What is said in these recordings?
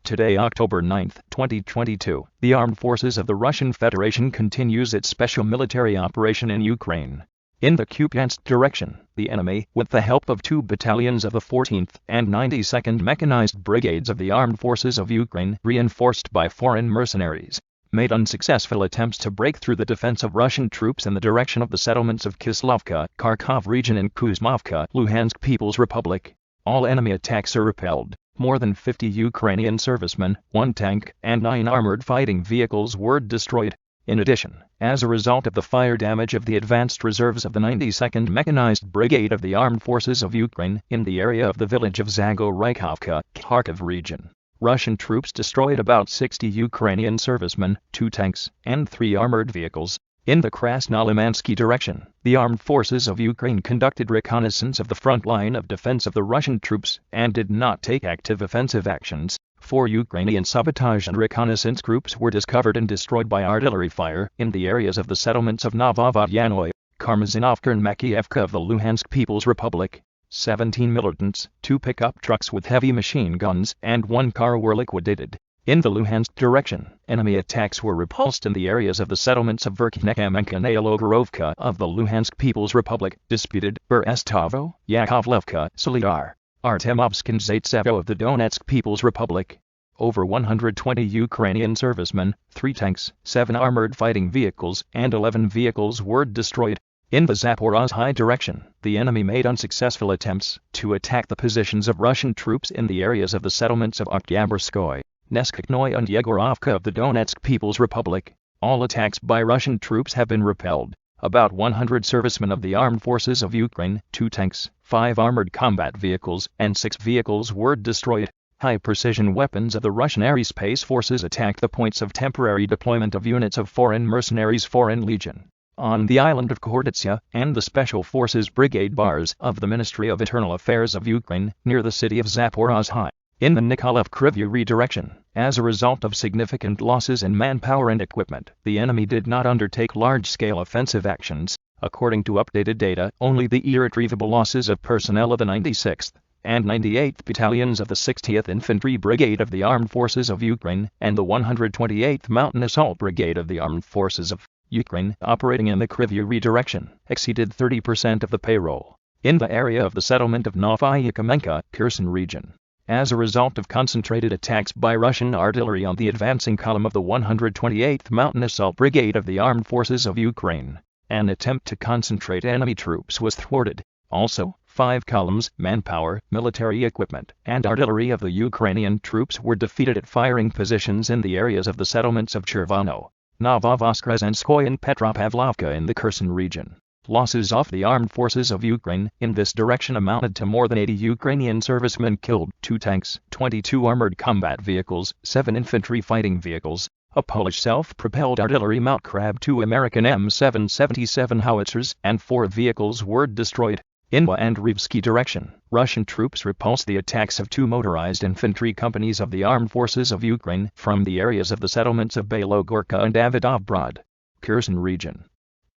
Today, October 9, 2022, the Armed Forces of the Russian Federation continues its special military operation in Ukraine. In the Kupiansk direction, the enemy, with the help of 2 battalions of the 14th and 92nd Mechanized Brigades of the Armed Forces of Ukraine, reinforced by foreign mercenaries, made unsuccessful attempts to break through the defense of Russian troops in the direction of the settlements of Kislovka, Kharkov region and Kuzmovka, Luhansk People's Republic. All enemy attacks are repelled. More than 50 Ukrainian servicemen, 1 tank, and 9 armored fighting vehicles were destroyed. In addition, as a result of the fire damage of the advanced reserves of the 92nd Mechanized Brigade of the Armed Forces of Ukraine in the area of the village of Zagoraykovka, Kharkov region, Russian troops destroyed about 60 Ukrainian servicemen, 2 tanks, and 3 armored vehicles. In the Krasnolimansky direction, the Armed Forces of Ukraine conducted reconnaissance of the front line of defense of the Russian troops and did not take active offensive actions. 4 Ukrainian sabotage and reconnaissance groups were discovered and destroyed by artillery fire in the areas of the settlements of Novovodyannoye, Karmazinovka and Makievka of the Luhansk People's Republic. 17 militants, 2 pickup trucks with heavy machine guns, and 1 car were liquidated. In the Luhansk direction, enemy attacks were repulsed in the areas of the settlements of Verkhnekamenka and Yalogorovka of the Luhansk People's Republic, disputed, Berestavo, Yakovlevka, Solidar, Artemovsk and Zaitsevo of the Donetsk People's Republic. Over 120 Ukrainian servicemen, 3 tanks, 7 armored fighting vehicles, and 11 vehicles were destroyed. In the Zaporozhye direction, the enemy made unsuccessful attempts to attack the positions of Russian troops in the areas of the settlements of Oktyabrskoye, Neskoknoye and Yegorovka of the Donetsk People's Republic. All attacks by Russian troops have been repelled. About 100 servicemen of the Armed Forces of Ukraine, 2 tanks, 5 armored combat vehicles, and 6 vehicles were destroyed. High-precision weapons of the Russian Aerospace Forces attacked the points of temporary deployment of units of foreign mercenaries Foreign Legion on the island of Khortytsia and the Special Forces Brigade Bars of the Ministry of Internal Affairs of Ukraine near the city of Zaporozhye. In the Nikolaev-Kryvyi direction, as a result of significant losses in manpower and equipment, the enemy did not undertake large-scale offensive actions. According to updated data, only the irretrievable losses of personnel of the 96th and 98th Battalions of the 60th Infantry Brigade of the Armed Forces of Ukraine and the 128th Mountain Assault Brigade of the Armed Forces of Ukraine operating in the Kryvyi direction exceeded 30% of the payroll. In the area of the settlement of Novaya-Kamenka, Kherson region, as a result of concentrated attacks by Russian artillery on the advancing column of the 128th Mountain Assault Brigade of the Armed Forces of Ukraine, an attempt to concentrate enemy troops was thwarted. Also, 5 columns, manpower, military equipment, and artillery of the Ukrainian troops were defeated at firing positions in the areas of the settlements of Chervono, Novovoskresenskoye and Petropavlovka in the Kherson region. Losses of the Armed Forces of Ukraine in this direction amounted to more than 80 Ukrainian servicemen killed, 2 tanks, 22 armored combat vehicles, 7 infantry fighting vehicles, a Polish self-propelled artillery mount Crab, 2 American M777 howitzers, and 4 vehicles were destroyed. In the Andreevsky direction, Russian troops repulsed the attacks of 2 motorized infantry companies of the Armed Forces of Ukraine from the areas of the settlements of Belogorka and Davidovbrod, Kherson region.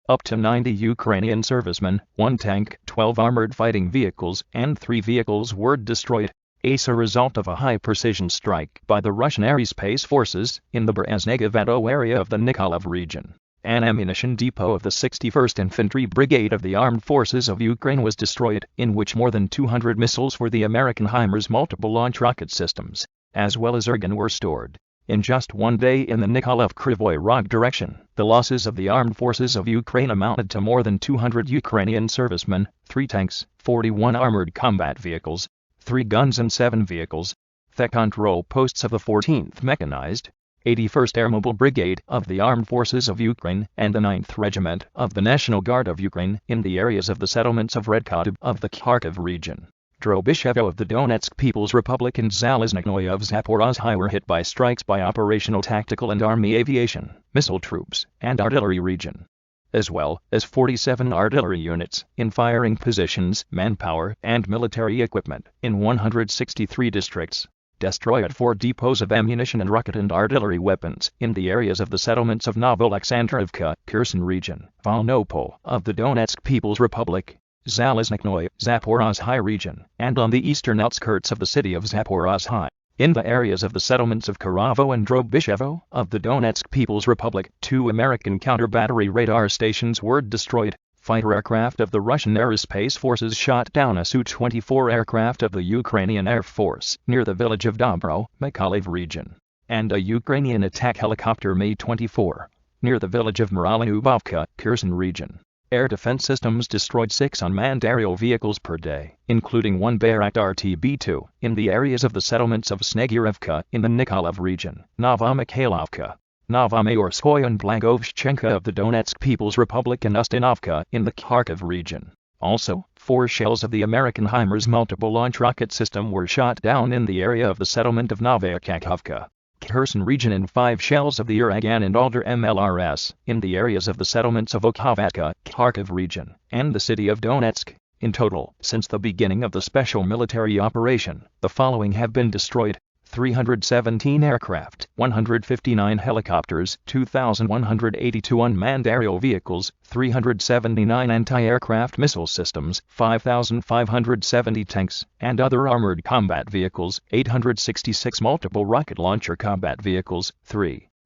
Up to 90 Ukrainian servicemen, 1 tank, 12 armored fighting vehicles, and 3 vehicles were destroyed. As a result of a high-precision strike by the Russian Aerospace Forces in the Bereznegovato area of the Nikolaev region, an ammunition depot of the 61st Infantry Brigade of the Armed Forces of Ukraine was destroyed, in which more than 200 missiles for the American HIMARS multiple launch rocket systems, as well as airgun were stored. In just 1 day in the Nikolaev-Kryvyi Rog direction, the losses of the Armed Forces of Ukraine amounted to more than 200 Ukrainian servicemen, 3 tanks, 41 armored combat vehicles, 3 guns and 7 vehicles. The control posts of the 14th Mechanized, 81st Airmobile Brigade of the Armed Forces of Ukraine and the 9th Regiment of the National Guard of Ukraine in the areas of the settlements of Redkotub of the Kharkov region, Drobyshevo of the Donetsk People's Republic and Zalesniknoye of Zaporozhye were hit by strikes by operational tactical and army aviation, missile troops, and artillery region, as well as 47 artillery units in firing positions, manpower, and military equipment in 163 districts. Destroyed 4 depots of ammunition and rocket and artillery weapons in the areas of the settlements of Novoalexandrivka, Kherson region, Volnopol of the Donetsk People's Republic, Zalesniknoye, Zaporozhye region, and on the eastern outskirts of the city of Zaporozhye. In the areas of the settlements of Karavovo and Drobyshevo of the Donetsk People's Republic, 2 American counter-battery radar stations were destroyed. Fighter aircraft of the Russian Aerospace Forces shot down a Su-24 aircraft of the Ukrainian Air Force near the village of Dobro, Mykolaiv region, and a Ukrainian attack helicopter Mi-24 near the village of Maralyubovka, Kherson region. Air defense systems destroyed 6 unmanned aerial vehicles per day, including 1 Bayraktar TB2, in the areas of the settlements of Snegurevka in the Nikolaev region, Novomykhailovka, Novomayorskoye and Blagoveshchenka of the Donetsk People's Republic, and Ustinovka in the Kharkiv region. Also, 4 shells of the American HIMARS multiple launch rocket system were shot down in the area of the settlement of Novaya Kakhovka, Kherson region, and 5 shells of the Uragan and Alder MLRS in the areas of the settlements of Okhovatka, Kharkiv region, and the city of Donetsk. In total, since the beginning of the special military operation, the following have been destroyed: 317 aircraft, 159 helicopters, 2,182 unmanned aerial vehicles, 379 anti-aircraft missile systems, 5,570 tanks and other armored combat vehicles, 866 multiple rocket launcher combat vehicles,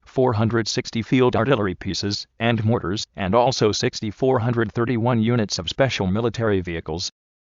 460 field artillery pieces and mortars, and also 6,431 units of special military vehicles.